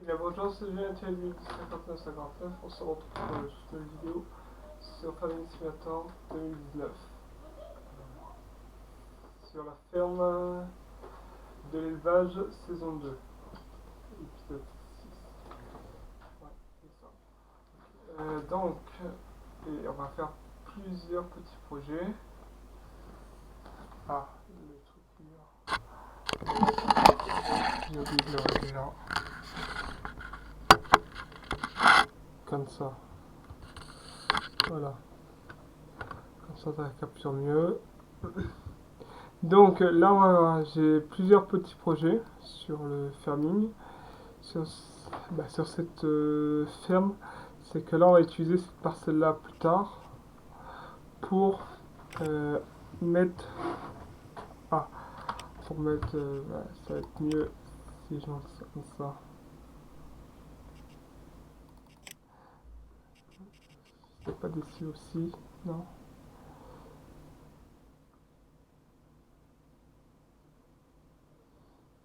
La bonjour, c'est Julien Thierry du 5959. On se retrouve pour une nouvelle vidéo sur Farming Simulator 2019. Sur la ferme de l'élevage saison 2, épisode 6. Ouais, c'est ça. Donc, et on va faire plusieurs petits projets. Ah, le truc là. J'ai oublié de le régler là. Comme ça. Voilà. Comme ça capture mieux. Donc là, voilà, j'ai plusieurs petits projets sur le farming. Sur, sur cette ferme, c'est que là, on va utiliser cette parcelle-là plus tard pour euh, mettre... Ah, pour mettre... ça va être mieux si je lance ça comme ça. C'est pas d'ici aussi, non?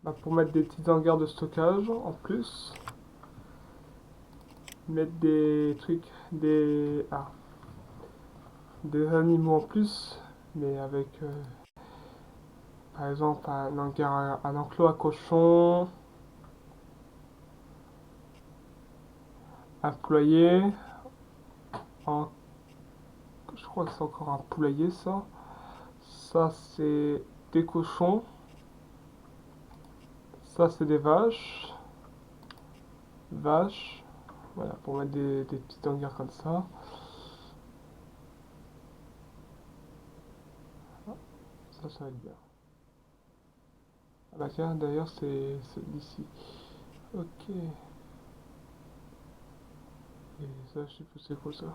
Bah, pour mettre des petites hangars de stockage en plus. Mettre des trucs, des animaux en plus, mais avec par exemple un enclos à cochons, un poulailler, en, je crois que c'est encore un poulailler ça. Ça c'est des cochons, ça c'est des vaches, voilà pour mettre des petites hangars comme ça. Ça va être bien. Ah bah tiens d'ailleurs c'est d'ici. Ok. Et ça je sais plus c'est quoi ça.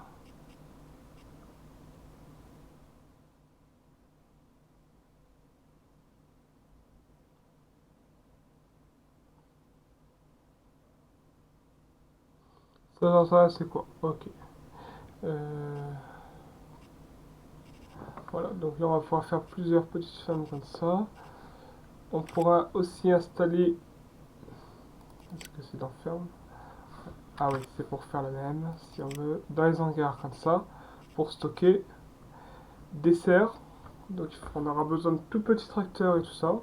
Ça c'est quoi? Ok. Euh, Voilà, donc là on va pouvoir faire plusieurs petites fermes comme ça. On pourra aussi installer... Est-ce que c'est dans ferme? Ah oui, c'est pour faire la même, si on veut. Dans les hangars comme ça, pour stocker des serres. Donc on aura besoin de tout petits tracteurs et tout ça.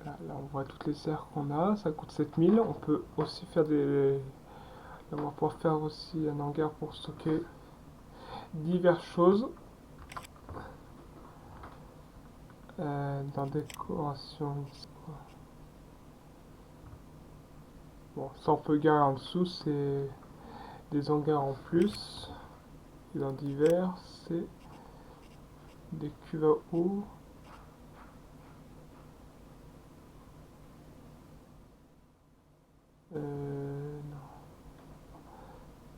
Là, on voit toutes les serres qu'on a, ça coûte 7000. On peut aussi faire des... Là, on va pouvoir faire aussi un hangar pour stocker diverses choses. Dans décoration, bon, ça on peut garer en dessous, c'est des hangars en plus. Et dans divers, c'est des cuves à eau. Non.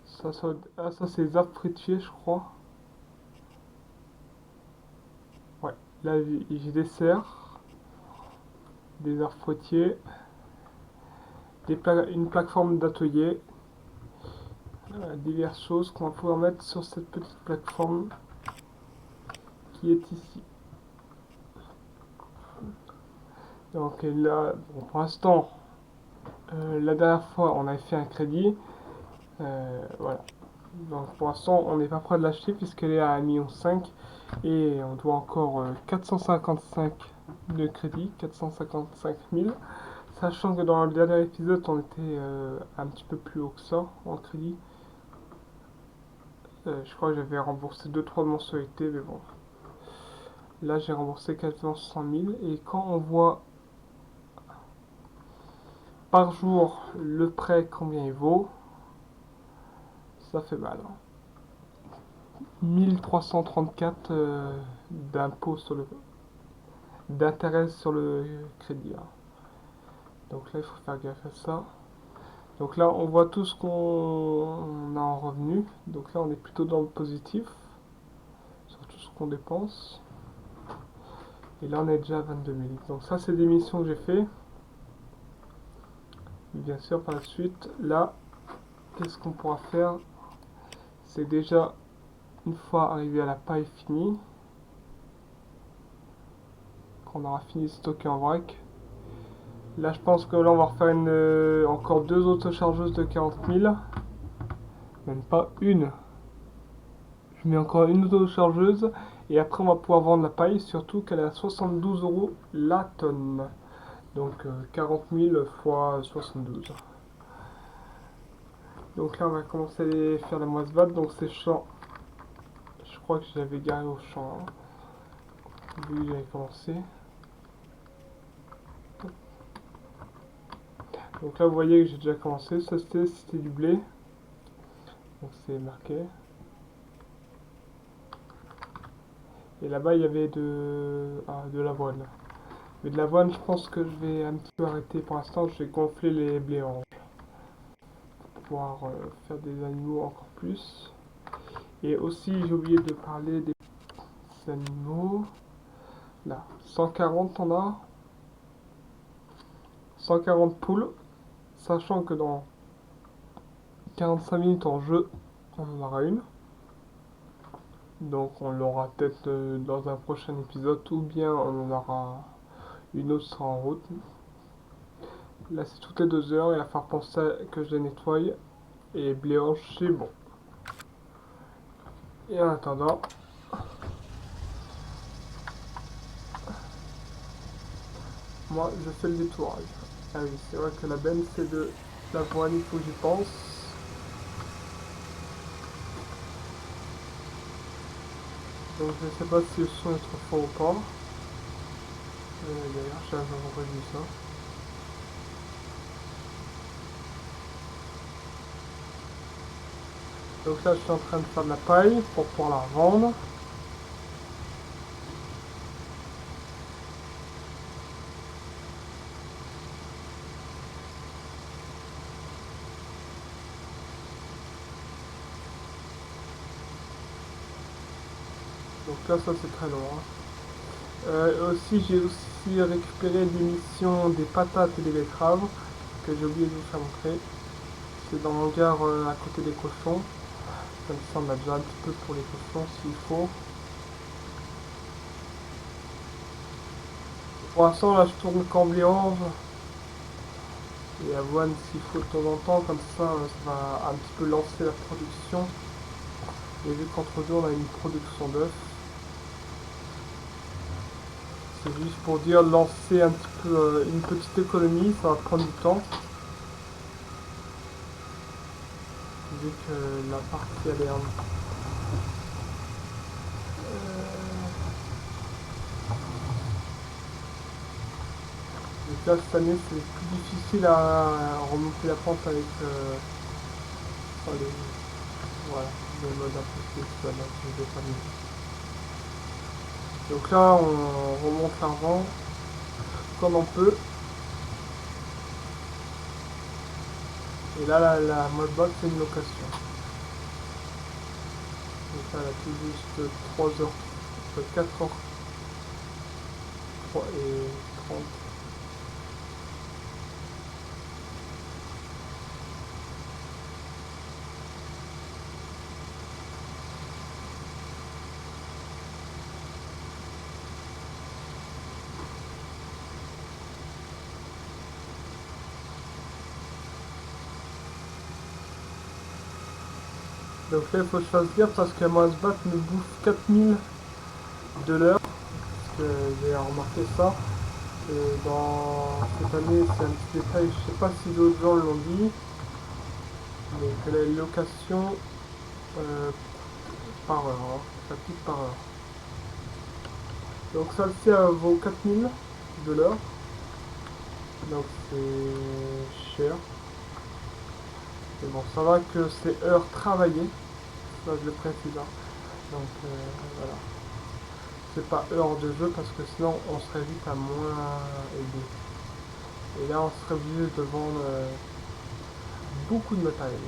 Ça c'est les arbres fruitiers, je crois. Ouais, là j'ai des serres, des arbres fruitiers, une plateforme d'atelier, diverses choses qu'on va pouvoir mettre sur cette petite plateforme qui est ici. Donc là, bon, pour l'instant, la dernière fois on avait fait un crédit. Voilà. Donc pour l'instant on n'est pas prêt de l'acheter puisqu'elle est à 1,5 million et on doit encore 455 de crédit, 455 000. Sachant que dans le dernier épisode on était un petit peu plus haut que ça en crédit. Je crois que j'avais remboursé 2-3 mensualités mais bon. Là j'ai remboursé quasiment 100 000 et quand on voit par jour le prêt combien il vaut, ça fait mal. 1334 d'impôts sur le d'intérêt sur le crédit. Hein. Donc là, il faut faire gaffe à ça. Donc là, on voit tout ce qu'on a en revenu. Donc là, on est plutôt dans le positif sur tout ce qu'on dépense. Et là, on est déjà à 22 000. Donc ça, c'est des missions que j'ai fait. Et bien sûr, par la suite, là, qu'est-ce qu'on pourra faire? C'est déjà, une fois arrivé à la paille finie, qu'on aura fini de stocker en vrac, Là, je pense que là, on va refaire encore deux auto-chargeuses de 40 000. Même pas une. Je mets encore une auto-chargeuse. Et après, on va pouvoir vendre la paille. Surtout qu'elle est à 72 euros la tonne. Donc 40 000 fois 72. Donc là, on va commencer à faire la moisse-batte. Donc c'est champ. Je crois que j'avais garé au champ. Vu que j'avais commencé. Donc là, vous voyez que j'ai déjà commencé. Ça, c'était du blé. Donc c'est marqué. Et là-bas, il y avait de l'avoine. Mais de l'avoine, je pense que je vais un petit peu arrêter pour l'instant. Je vais gonfler les blés oranges pour pouvoir faire des animaux encore plus. Et aussi, j'ai oublié de parler des animaux. Là, 140 on a. 140 poules. Sachant que dans 45 minutes en jeu, on en aura une. Donc on l'aura peut-être dans un prochain épisode ou bien on en aura une autre sera en route. Là c'est toutes les 2 heures et il va falloir penser que je les nettoie. Et blé orange c'est bon. Et en attendant, moi je fais le détourage. Ah oui, c'est vrai que la benne c'est de l'avoine, il faut que j'y pense. Donc je sais pas si le son est trop fort ou pas. D'ailleurs, j'ai enregistré ça. Donc là je suis en train de faire de la paille pour pouvoir la vendre. Donc là ça c'est très long. Aussi j'ai aussi récupéré des missions des patates et des betteraves que j'ai oublié de vous faire montrer. C'est dans l'hangar à côté des cochons. Comme ça on a déjà un petit peu pour les cochons s'il faut. Pour l'instant là je tourne camblé orange et avoine s'il faut de temps en temps, comme ça ça va un petit peu lancer la production. Et vu qu'entre deux on a une production d'œufs, c'est juste pour dire lancer un petit peu une petite économie, ça va prendre du temps. Vu que la partie elle est en... Donc là cette année c'est plus difficile à remonter la pente avec les, voilà, le mode un peu spécial que je vais pas mis. Donc là on remonte l'argent comme on peut. Et là la mode box c'est une location. Donc là elle a tout juste 3 heures, 4 heures 3 et 30. Donc là il faut que je fasse gaffe parce que moi ce bat me bouffe 4000 de l'heure. Parce que j'ai remarqué ça. Et dans cette année, c'est un petit détail, je sais pas si d'autres gens l'ont dit, mais que la location euh, par heure, hein, ça coûte par heure. Donc celle-ci vaut 4000 de l'heure, donc c'est cher. Mais bon, ça va que c'est heure travaillée, ça je le précise. Hein. Donc voilà, c'est pas heure de jeu parce que sinon on serait vite à moins aidé. Et là on serait obligé de vendre beaucoup de matériel.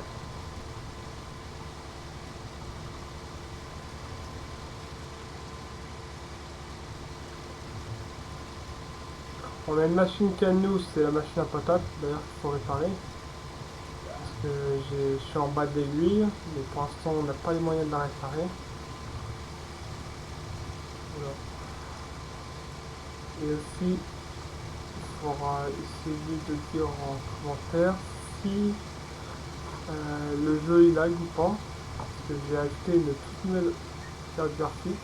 On a une machine qui nous, c'est la machine à patates, d'ailleurs qu'il faut réparer. Parce que je suis en bas de l'aiguille, mais pour l'instant on n'a pas les moyens de la réparer. Voilà. Et aussi, il pouvoir essayer de dire en commentaire si le jeu il lag ou pas. Parce que j'ai acheté une toute nouvelle carte graphique.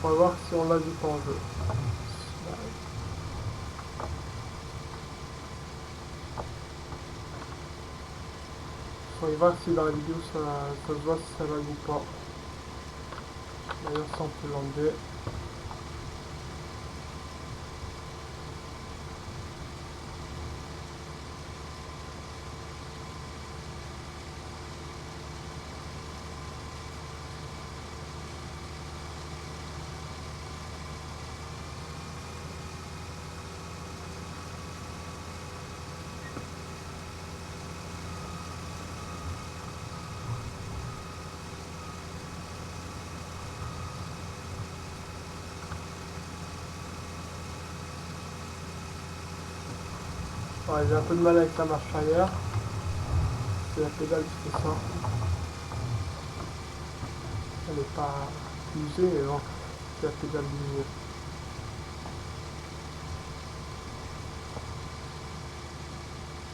On va voir si on l'a vu en jeu. On va voir si dans la vidéo ça se voit si ça lag ou pas. D'ailleurs ça on peut l'enlever. Ouais, j'ai un peu de mal avec la marche arrière. C'est la pédale qui fait ça. Elle n'est pas usée, mais bon, c'est la pédale du milieu.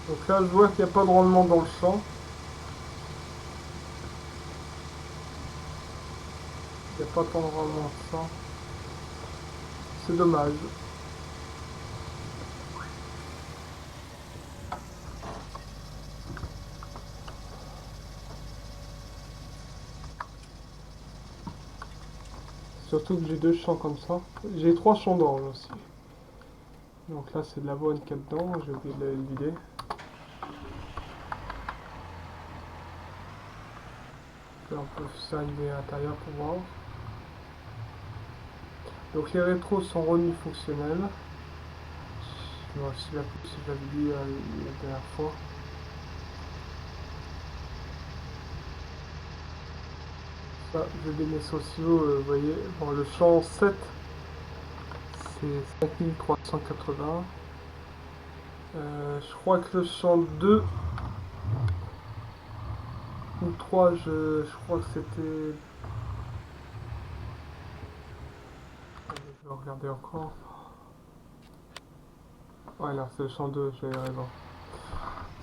Donc là, je vois qu'il n'y a pas de rendement dans le champ. Il n'y a pas tant de rendement que ça. C'est dommage. Surtout que j'ai deux champs comme ça. J'ai trois champs d'orge aussi. Donc là, c'est de l'avoine qu'il y a dedans. J'ai oublié de le vider. Là, on peut s'arriver à l'intérieur pour voir. Donc les rétros sont remis fonctionnels. Je me souviens plus si j'avais dit la dernière fois. Ça, je vais mes sociaux, vous voyez. Bon, le champ 7, c'est 5380. Je crois que le champ 2 ou 3, je crois que c'était... Je vais regarder encore. Ouais, là, c'est le champ 2, j'avais raison.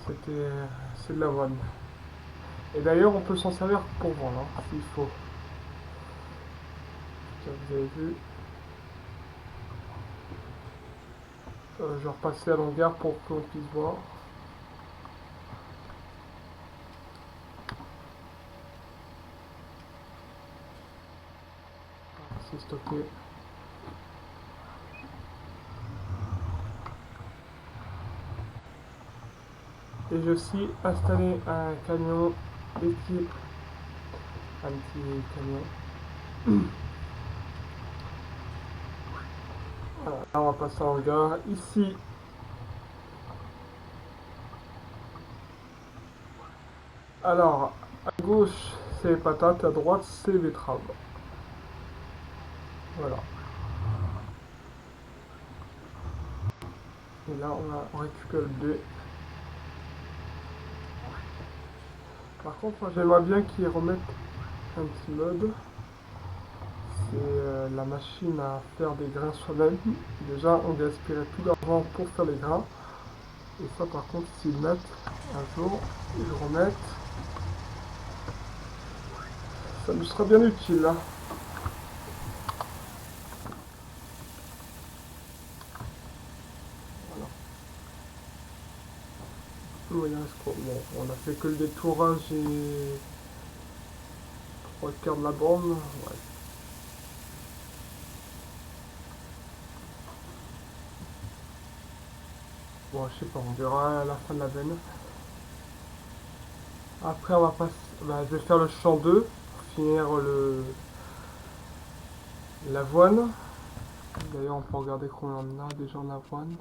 C'est de l'avoine. Et d'ailleurs, on peut s'en servir pour vendre, hein, s'il faut. Comme vous avez vu. Je vais repasser à longueur pour qu'on puisse voir. C'est stocké. Et j'ai aussi installé un camion équipe. Un petit camion. Voilà, là on va passer en regard. Ici, alors, à gauche c'est les patates, à droite c'est les betteraves. Voilà. Et là on récupère le blé. Par contre, moi j'aimerais bien qu'ils remettent un petit mode. C'est la machine à faire des grains soi-même. Déjà, on gaspillerait plus d'argent pour faire les grains. Et ça, par contre, s'ils mettent un jour, ils remettent, ça nous sera bien utile. Hein. Voilà. Oui, bon, on a fait que le détourage et trois quarts de la borne. Ouais. Bon, je sais pas, on verra à la fin de la veine. Après, on va passer, bah, je vais faire le champ 2 pour finir l'avoine. D'ailleurs, on peut regarder combien on a déjà en avoine.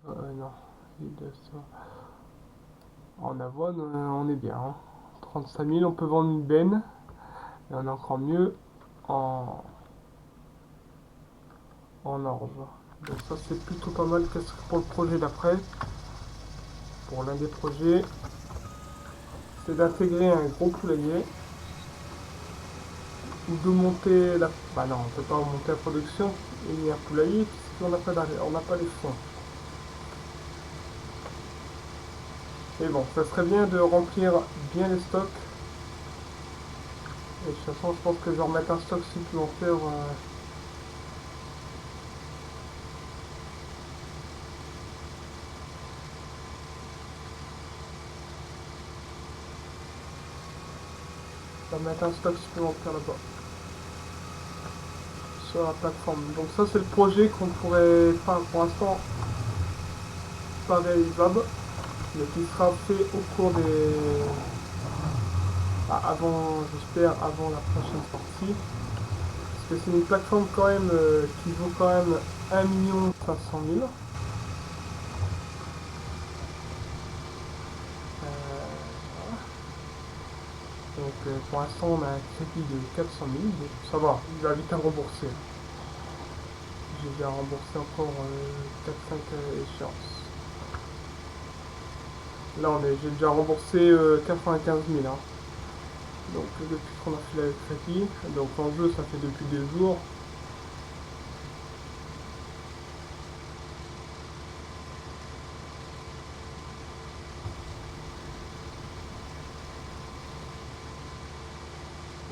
Non, en avoine, on est bien. Hein. 35 000, on peut vendre une benne. Et on est encore mieux en orge. Donc ça c'est plutôt pas mal. Qu'est-ce que pour le projet d'après? Pour l'un des projets, c'est d'intégrer un gros poulailler ou de monter la... Bah non, on peut pas monter la production et un poulailler puisqu'on n'a pas on n'a pas les fonds. Mais bon, ça serait bien de remplir bien les stocks. Et de toute façon, je pense que je vais remettre un stock supplémentaire. Je vais mettre un stock supplémentaire là-bas. Sur la plateforme. Donc ça c'est le projet qu'on pourrait pas pour l'instant pas réalisable, mais qui sera fait au cours des... avant, j'espère, avant la prochaine sortie. Parce que c'est une plateforme quand même qui vaut quand même 1 500 000. Donc pour l'instant on a un crédit de 400 000, donc ça va, il va vite à rembourser. J'ai déjà remboursé encore 4-5 échéances. Là j'ai déjà remboursé 95 000. Hein. Donc depuis qu'on a fait le crédit, donc en jeu ça fait depuis 2 jours.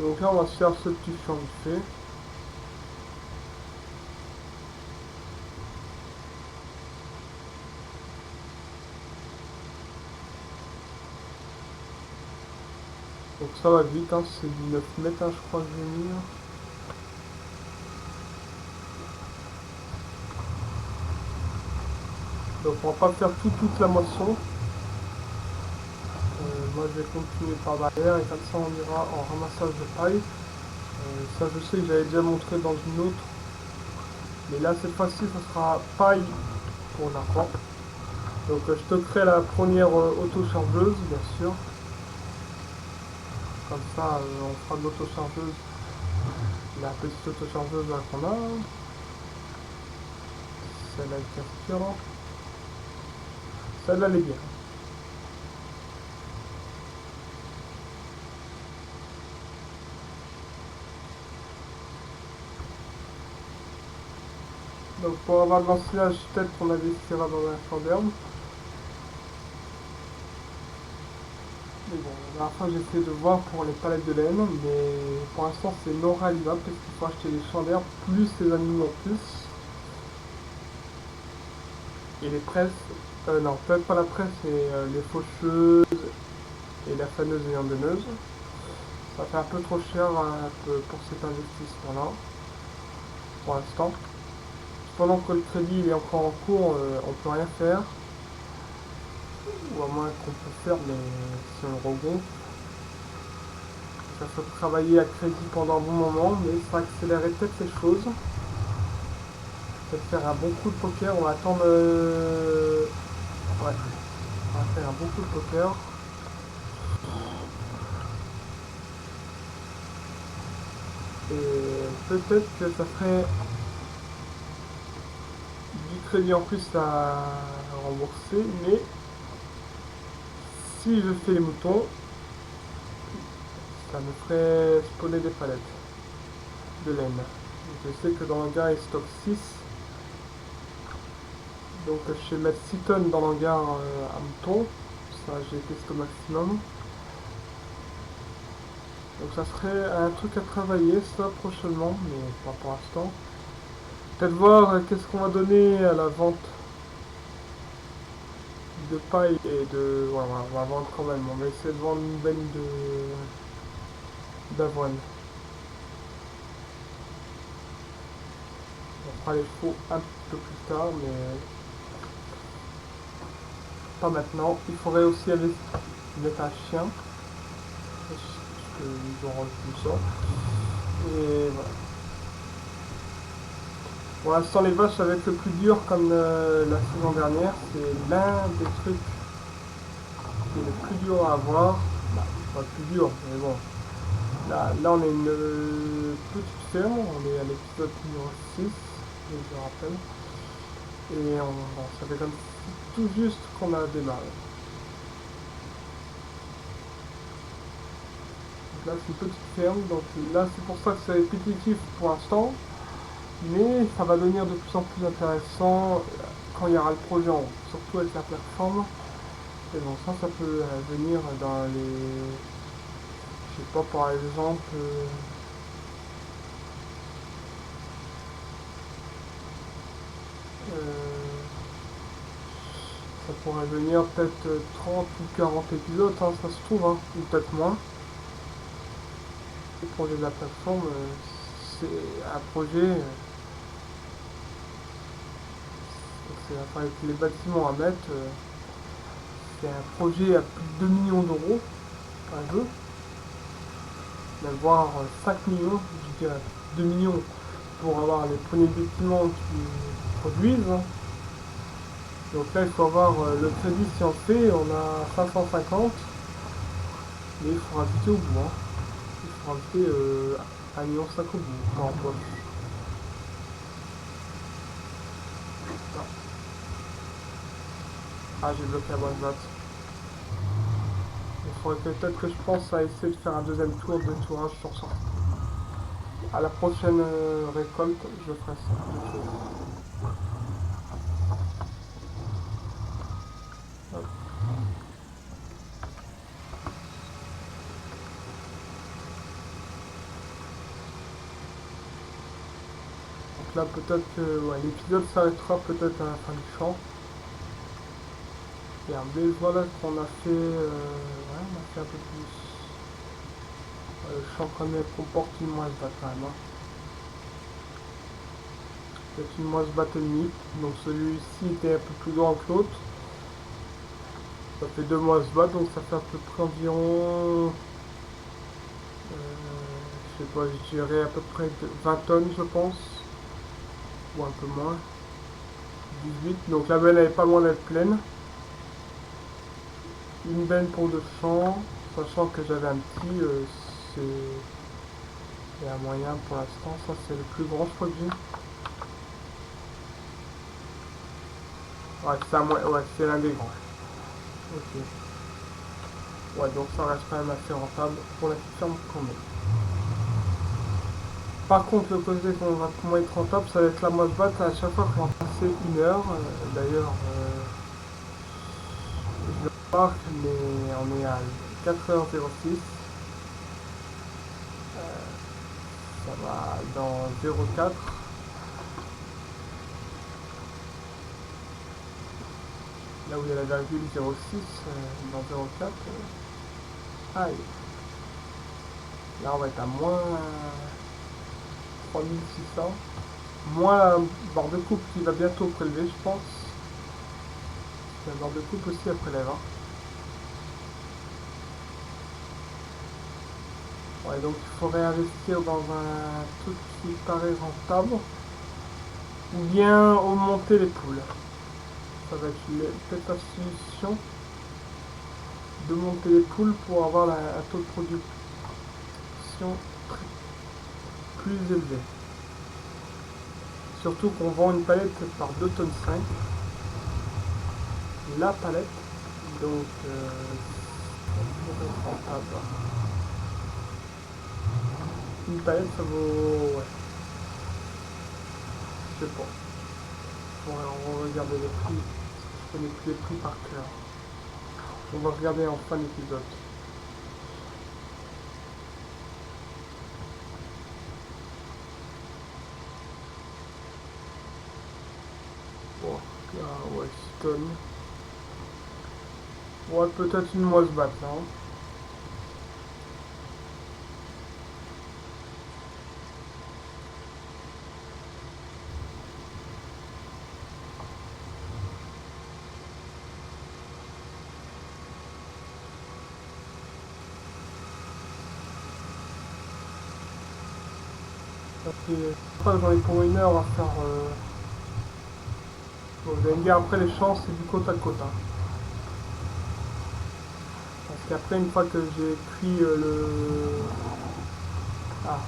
Donc là on va se faire ce petit champ vite fait. Donc ça va vite, hein, c'est du 9 mètres hein, je crois que j'ai mis. Donc on va pas faire toute la moisson. Moi je vais continuer par derrière et comme ça on ira en ramassage de paille. Ça je sais que j'avais déjà montré dans une autre. Mais là cette fois-ci ça sera paille pour l'argent. Donc je stockerai la première auto-chargeuse bien sûr. Comme ça on fera de l'autochargeuse. La petite autochargeuse là qu'on a. Celle-là qui aspire. Celle-là elle est bien. Donc pour avoir de l'ensilage, peut-être qu'on investira dans un champ d'herbe. Mais bon, la dernière fois j'ai essayé de voir pour les palettes de laine, mais pour l'instant c'est non réalisable parce qu'il faut acheter les champs d'herbe plus les animaux en plus. Et les presses, non, peut-être pas la presse, mais les faucheuses et la faneuse et embêneuse. Ça fait un peu trop cher pour cet investissement-là, pour l'instant. Pendant que le crédit est encore en cours, on peut rien faire. Ou à moins qu'on peut faire, mais si on regonfle. Ça fait travailler à crédit pendant un bon moment, mais ça va accélérer peut-être les choses. Peut-être faire un bon coup de poker, on va attendre... Ouais, on va faire un bon coup de poker. Et peut-être que ça ferait du crédit en plus à rembourser, mais si je fais les moutons, ça me ferait spawner des palettes de laine. Je sais que dans le hangar il stocke 6. Donc je vais mettre 6 tonnes dans l'hangar à moutons. Ça j'ai testé au maximum. Donc ça serait un truc à travailler ça prochainement, mais pas pour l'instant. Peut-être voir qu'est-ce qu'on va donner à la vente de paille et de... Ouais, on va vendre quand même. On va essayer de vendre une benne d'avoine. On fera les faux un peu plus tard, mais pas maintenant. Il faudrait aussi aller mettre un chien. Parce qu'ils auront tout ça. Et voilà. Pour l'instant, les vaches, ça va être le plus dur comme la saison dernière. C'est l'un des trucs qui est le plus dur à avoir. Bah, pas le plus dur, mais bon. Là on est une petite ferme. On est à l'épisode numéro 6, je me rappelle. Et bon, ça fait comme tout juste qu'on a démarré. Donc là c'est une petite ferme, donc là c'est pour ça que c'est répétitif pour l'instant. Mais ça va devenir de plus en plus intéressant quand il y aura le projet en haut, surtout avec la plateforme. Et bon, ça peut venir dans les... Je sais pas, par exemple... ça pourrait venir peut-être 30 ou 40 épisodes, hein, ça se trouve, hein, ou peut-être moins. Le projet de la plateforme, c'est un projet... c'est avec les bâtiments à mettre. C'est un projet à plus de 2 millions d'euros, un jeu. Voire 5 millions, je dirais 2 millions pour avoir les premiers bâtiments qui produisent. Donc là, il faut avoir le crédit si on fait, on a 550, mais il faut rajouter au bout. Hein. Il faut rajouter 1,5 million au bout en poche. Ah, j'ai bloqué la bonne date. Il faudrait peut-être que je pense à essayer de faire un deuxième tour de tourage sur ça. À la prochaine récolte, je ferai ça. Donc là, peut-être que ouais, l'épisode s'arrêtera peut-être à la fin du champ. Regardez, voilà qu'on a fait, ouais, on a fait un peu plus. Le champ quand même comporte une moise batte quand même. Hein. C'est une moise batte et demie, donc celui-ci était un peu plus grand que l'autre. Ça fait 2 moises battes, donc ça fait à peu près environ, je sais pas, je dirais à peu près 20 tonnes je pense, ou un peu moins, 18. Donc la benne elle est pas loin d'être pleine. Une benne pour 200, sachant que j'avais un petit, c'est... Il y a un moyen pour l'instant, ça c'est le plus grand je crois que j'ai. Ouais, c'est l'un des grands. Ok. Ouais, donc ça reste quand même assez rentable pour la petite ferme qu'on met. Par contre, le côté qu'on va pour moi être rentable, ça va être la moise batte à chaque fois qu'on va passer 1 heure. D'ailleurs, je le marque, mais on est à 4h06. Ça va dans 0,4. Là où il y a la virgule 0,6, dans 0,4. Aïe. Là, on va être à moins 3600. Moins la barre de coupe qui va bientôt prélever, je pense. La barre de coupe aussi, elle prélève. Hein. Ouais, donc il faudrait investir dans un truc qui paraît rentable. Ou bien augmenter les poules. Ça va être peut-être la solution de monter les poules pour avoir un taux de production plus élevé. Surtout qu'on vend une palette par 2,5 tonnes. La palette, donc ça pourrait être rentable. Une palette ça vaut... ouais. Je sais pas. On va regarder les prix. Je connais plus les prix par cœur. On va regarder en fin d'épisode. Bon, là, ouais, 6 tonnes. Ouais, peut-être une moise batte là. Hein. Après, j'en ai pour 1 heure à faire. Bon, vous allez me dire, après les champs, c'est du côte à côte. Hein. Parce qu'après, une fois que j'ai cuit le. Ah.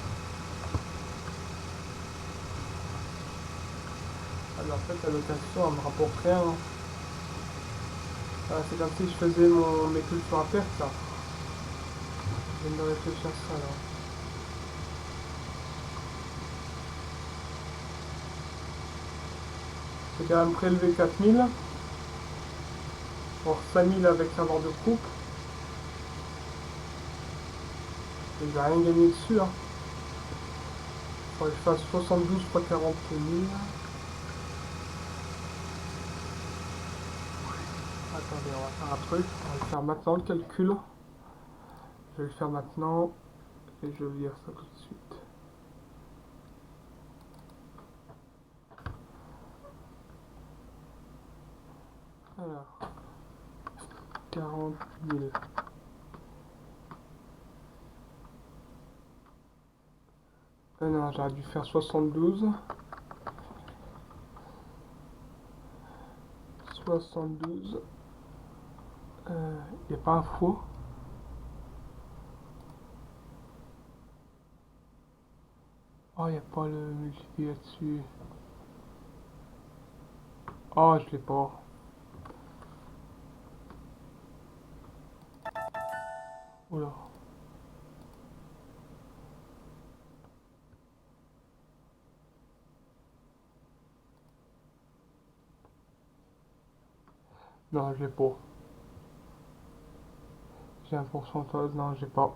Alors, en fait, la location, elle me rapporte rien, hein. C'est comme si je faisais mes cultures à perte, ça. Je viens de réfléchir à ça, là. J'ai quand même prélevé 4000. Pour 5000 avec savoir de coupe. Et j'ai rien gagné dessus, hein. Faudrait que je fasse 72 fois 40 000. Attendez, on va faire un truc. On va le faire maintenant, le calcul. Je vais le faire maintenant. Et je vais lire ça tout de suite. Alors, 40 000. Non, j'aurais dû faire 72. 72. Il n'y a pas un faux. Oh, il n'y a pas le multiplié là-dessus. Oh, je l'ai pas. Oula. Non, je l'ai pas. J'ai un pourcentage. Non, j'ai pas.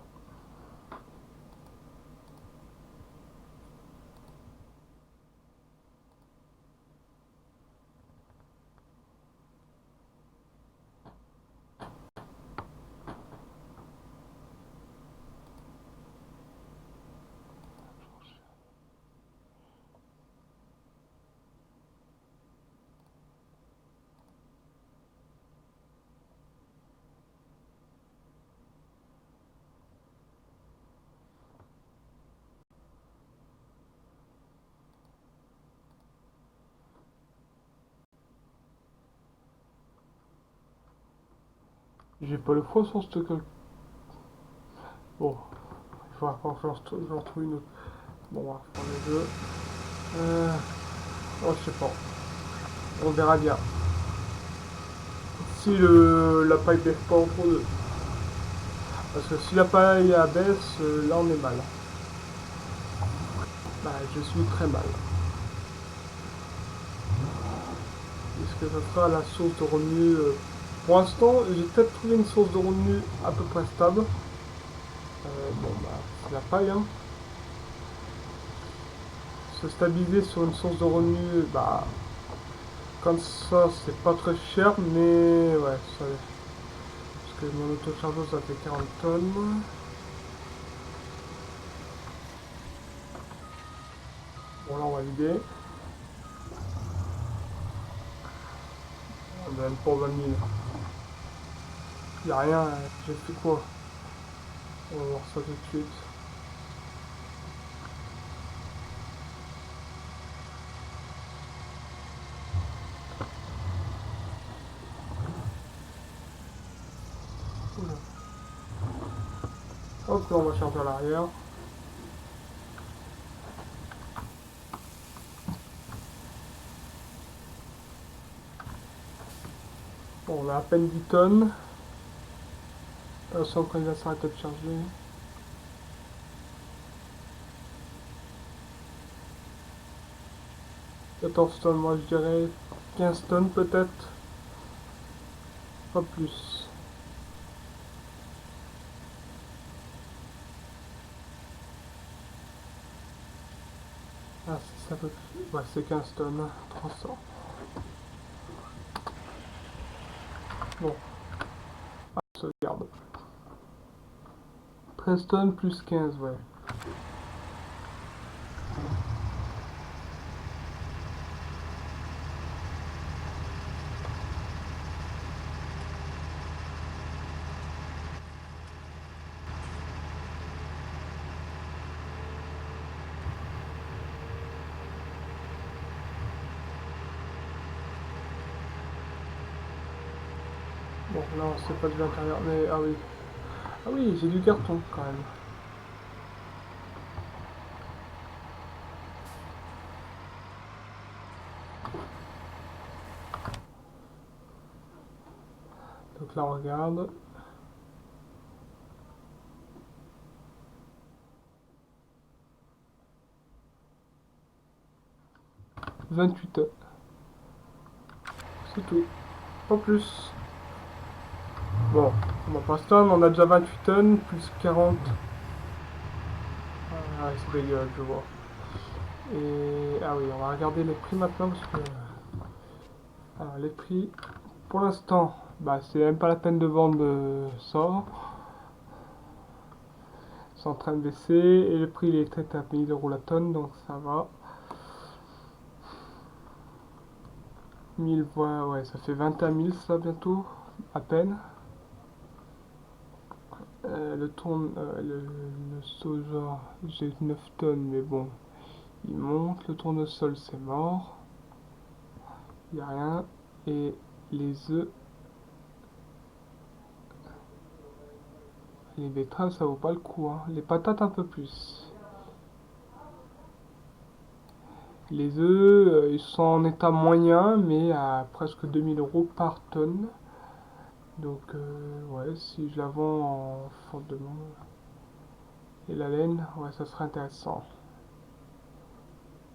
J'ai pas le faux sur ce calcul. Bon, il faudra que je retrouve une autre. Bon, on va reprendre les deux. Euh, oh, je sais pas. On verra bien. Si la paille baisse pas entre deux. Parce que si la paille abaisse, là on est mal. Bah, je suis très mal. Est-ce que ça sera la source de revenus pour l'instant, j'ai peut-être trouvé une source de revenus à peu près stable. Bon, bah, c'est la paille, hein. Se stabiliser sur une source de revenus, bah, comme ça, c'est pas très cher, mais ouais, ça, parce que mon autochargeuse ça fait 40 tonnes. Bon, là, on va vider. On a même pas 20 000. Y a rien, j'ai fait quoi? On va voir ça tout de suite. Oula. Hop, là, on va charger à l'arrière. Bon, on a à peine 10 tonnes. Sans qu'on va s'arrêter de charger. 14 tonnes, moi je dirais 15 tonnes peut-être. Pas plus. Ah, c'est ça peut. Ouais, c'est 15 tonnes. 300. Bon, on sauvegarde. 13 tonnes plus 15, ouais. Bon, là, c'est pas de l'intérieur, mais ah oui. Ah oui, j'ai du carton quand même. là on regarde. 28 tonnes. C'est tout. Pas plus. Bon, on va pas se tonnes, on a déjà 28 tonnes, plus 40. Ah, c'est dégueulasse, je vois. Et ah oui, on va regarder les prix maintenant parce que. Alors, les prix, pour l'instant, bah c'est même pas la peine de vendre ça. C'est en train de baisser et le prix il est traité à 1000 euros la tonne, donc ça va. 1000 voix, ouais, ça fait 21 000 ça bientôt, à peine. Le soja, j'ai 9 tonnes, mais bon, il monte. Le tournesol, c'est mort. Il n'y a rien. Et les œufs, les betteraves, ça vaut pas le coup, hein. Les patates, un peu plus. Les œufs, ils sont en état moyen, mais à presque 2000 euros par tonne. Donc, ouais, si je la vends en fondement et la laine, ouais, ça serait intéressant.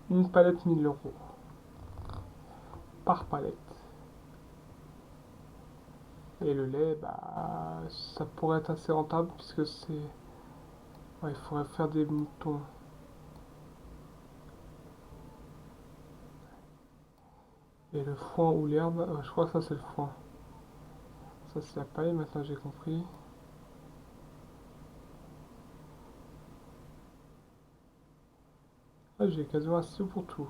Une palette 1000 euros par palette. Et le lait, bah, ça pourrait être assez rentable puisque c'est. Ouais, il faudrait faire des moutons. Et le foin ou l'herbe, je crois que ça c'est le foin. Ça c'est la paille, maintenant j'ai compris. Ah, j'ai quasiment assez pour tout.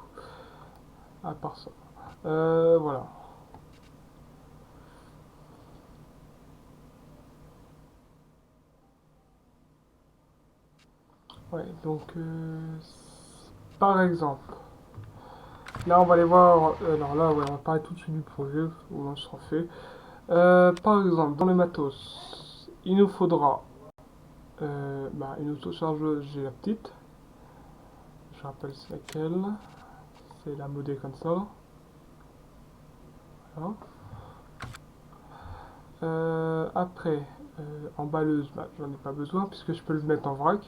À part ça. Voilà. Ouais, donc par exemple, là on va aller voir. Alors là, ouais, on va parler tout de suite du projet où on sera fait. Par exemple, dans le matos, il nous faudra bah, une autochargeuse, j'ai la petite. Je rappelle c'est laquelle. C'est la modée comme ça. Voilà. Après, emballeuse, bah, j'en ai pas besoin puisque je peux le mettre en vrac.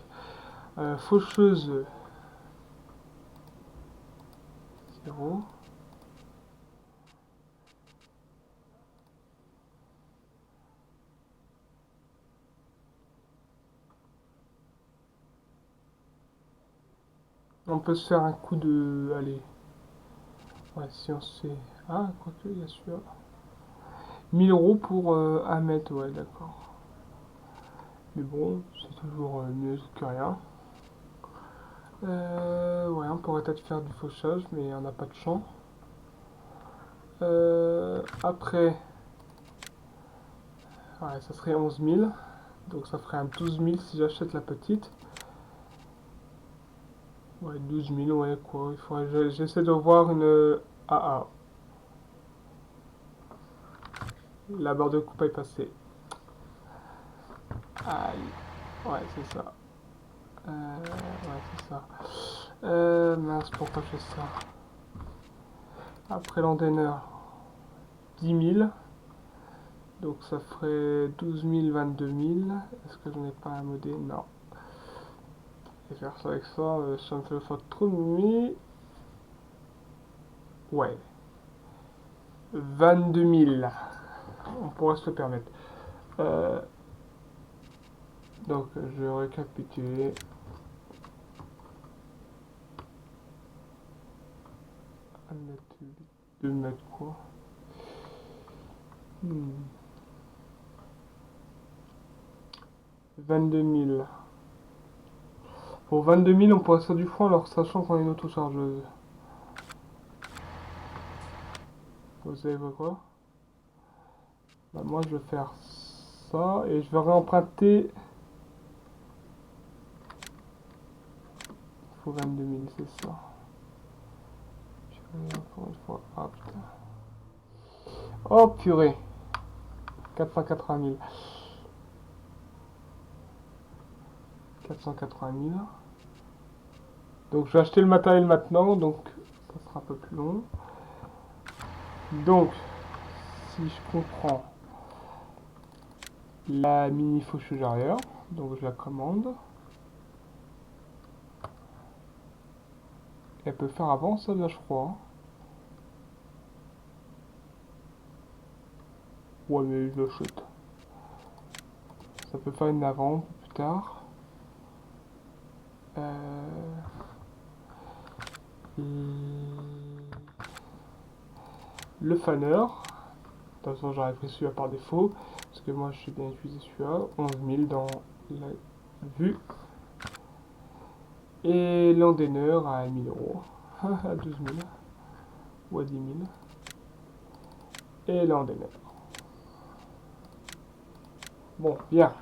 Faucheuse, 0. On peut se faire un coup de. Allez. Ouais, si on se fait. Ah, quoique, il y a celui-là. 1000 euros pour 1 mètre, ouais, d'accord. Mais bon, c'est toujours mieux que rien. Ouais, on pourrait peut-être faire du fauchage, mais on n'a pas de champ. Après, ouais, ça serait 11 000. Donc ça ferait un 12 000 si j'achète la petite. Ouais, 12 000, ouais, quoi. Il faudrait, j'essaie de voir une AA. La barre de coupe est passée. Aïe. Ouais, c'est ça. Ouais, c'est ça. Mince, pourquoi je fais ça? Après l'anteneur, 10 000. Donc ça ferait 12 000, 22 000. Est-ce que je n'ai pas un modé? Non. Et faire ça avec ça, ça me fait faire trop de nuit. Ouais. 22 000. On pourrait se le permettre. Euh, donc je récapitule. 1 mètre 8, 2 mètres quoi. 22 000. Pour 22 000, on pourrait faire du foin alors sachant qu'on a une autochargeuse. Vous savez quoi? Bah, moi je vais faire ça et je vais réemprunter. Il faut 22 000, c'est ça. Je vais encore une fois. Ah putain. Oh purée. 480 000. 480 000. Donc je vais acheter le matériel maintenant, donc ça sera un peu plus long. Donc, si je comprends, la mini faucheuse arrière, donc je la commande. Elle peut faire avant ça, là, je crois. Ouais, mais je l'achète. Ça peut faire une avant plus tard. Le fanner. De toute façon, j'aurais pris celui-là par défaut. Parce que moi, je sais bien utiliser celui-là. 11 000 dans la vue. Et l'endaineur à 1000 euros. À 12 000. Ou à 10 000. Et l'endaineur. Bon, bien.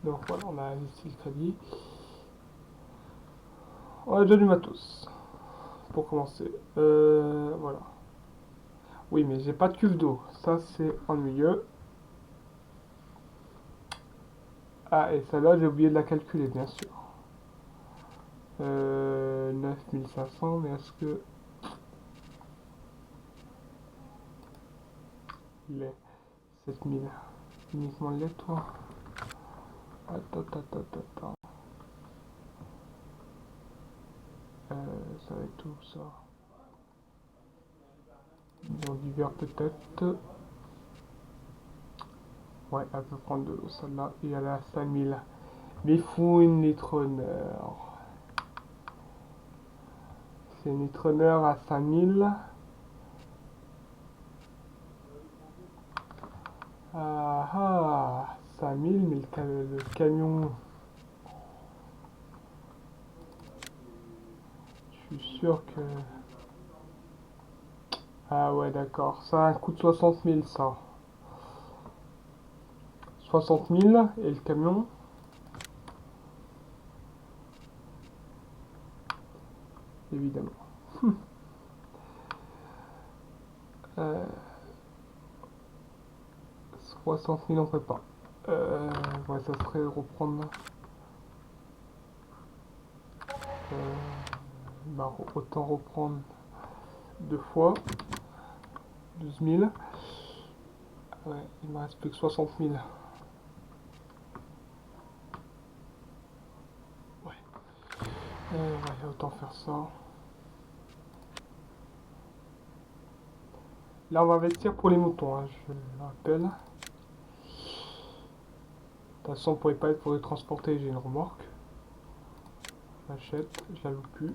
Donc voilà, on a ici le crédit. On a déjà du matos. Pour commencer. Voilà. Oui, mais j'ai pas de cuve d'eau. Ça, c'est ennuyeux. Ah, et celle-là, j'ai oublié de la calculer, bien sûr. 9500, mais est-ce que... Les 7000. Uniquement les toi. Attends. Ça va être tout ça. Dans divers peut-être. Ouais, elle peut prendre de l'eau celle-là. Et elle est à 5000. Mais il faut une litronneur. C'est une litronneur à 5000. Ah ah, 5000, mais le camion, je suis sûr que... Ah ouais, d'accord, ça coûte 60 000 ça. 60 000 et le camion, évidemment. Euh, 60 000 on peut pas. Ouais, ça serait reprendre... Euh, bah, autant reprendre deux fois. 12 000. Ouais, il me reste plus que 60 000. Ouais. Ouais, autant faire ça. Là, on va investir pour les moutons, hein, je le rappelle. De toute façon, pour les palettes, pour les transporter, j'ai une remorque. Je l'achète, je la loue plus.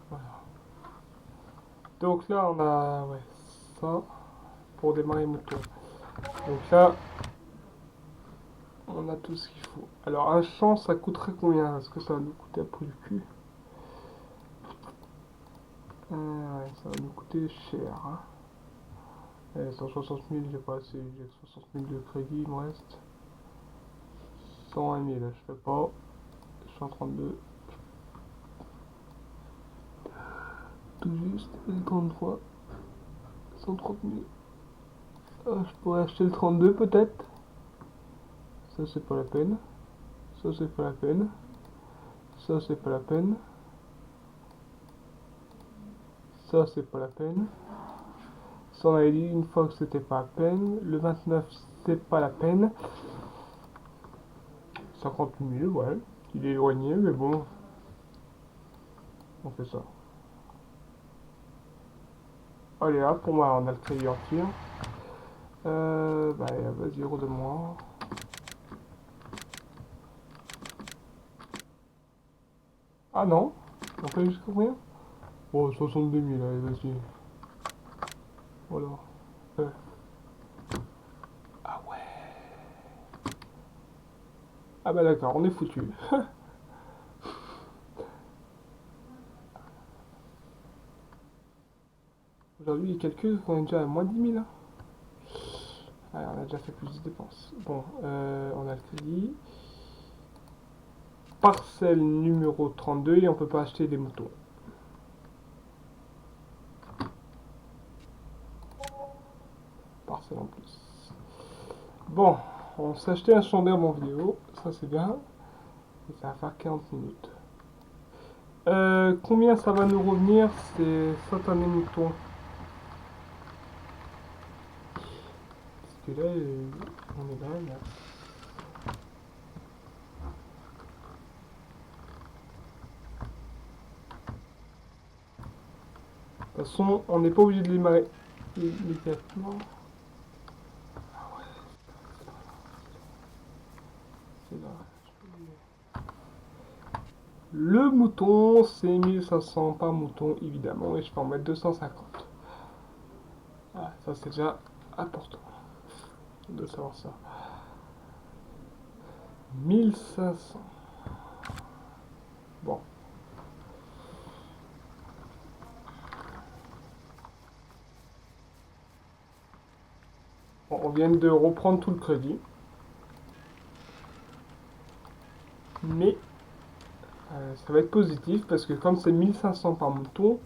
Voilà. Donc là, on a ouais, ça pour démarrer les moutons. Donc là, on a tout ce qu'il faut. Alors, un champ, ça coûterait combien? Est-ce que ça va nous coûter un peu du cul? Ouais, ça va nous coûter cher. Hein. 160 000, j'ai pas assez. J'ai 60 000 de crédit, il me reste 101 000. Je fais pas. 132. Tout juste. Et le 33. 130 000. Ah, je pourrais acheter le 32 peut-être. Ça, c'est pas la peine. Ça, c'est pas la peine. Ça, c'est pas la peine. Ça, c'est pas la peine. Ça, on avait dit une fois que c'était pas la peine. Le 29, c'est pas la peine. 50 000, ouais. Il est éloigné, mais bon. On fait ça. Allez, hop, pour moi, on a le crédit entier. Bah, vas-y, redonne-moi. Ah non, on fait jusqu'à combien? Oh, 62 000, allez, vas-y. Voilà. Euh, Ah ouais. Ah bah d'accord, on est foutu. Aujourd'hui, les calculs, on est déjà à moins 10 000. Ah, on a déjà fait plus de dépenses. Bon, on a le crédit. Parcelle numéro 32 et on peut pas acheter des moutons. Parcelle en plus. Bon, on s'est acheté un champ d'herbe en vidéo. Ça c'est bien. Et ça va faire 40 minutes. Combien ça va nous revenir ces satanées moutons? que là, on est là. De toute façon, on n'est pas obligé de les marrer immédiatement. C'est là. Le mouton, c'est 1500 par mouton, évidemment, et je vais en mettre 250. Ah, ça, c'est déjà important de savoir ça. 1500. Bon. Bon, on vient de reprendre tout le crédit. Mais ça va être positif parce que comme c'est 1500 par mouton,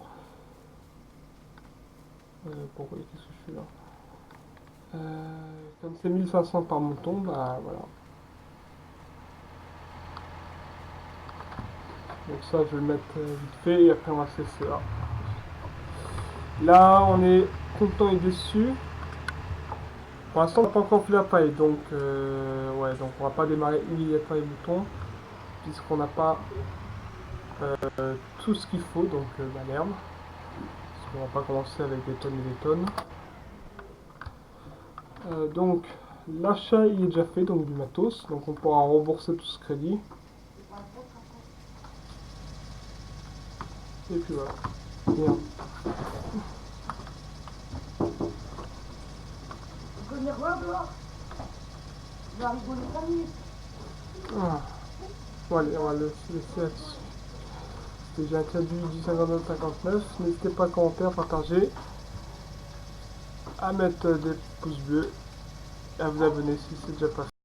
pourquoi qu'est-ce que je fais là comme c'est 1500 par mouton, bah voilà. Donc ça, je vais le mettre vite fait et après on va cesser là. Là, on est content et déçu. Pour l'instant, on n'a pas encore fait la paille, donc ouais, donc on va pas démarrer immédiatement les moutons puisqu'on n'a pas tout ce qu'il faut, donc l'herbe. Parce qu'on va pas commencer avec des tonnes et des tonnes. Donc l'achat il est déjà fait, donc du matos, donc on pourra rembourser tout ce crédit. Et puis voilà. Bien. Ah. Bon allez, on va le laisser là-dessus. C'était déjà un cadeau du 59. N'hésitez pas à commenter, à partager, à mettre des pouces bleus et à vous abonner si c'est déjà pas fait.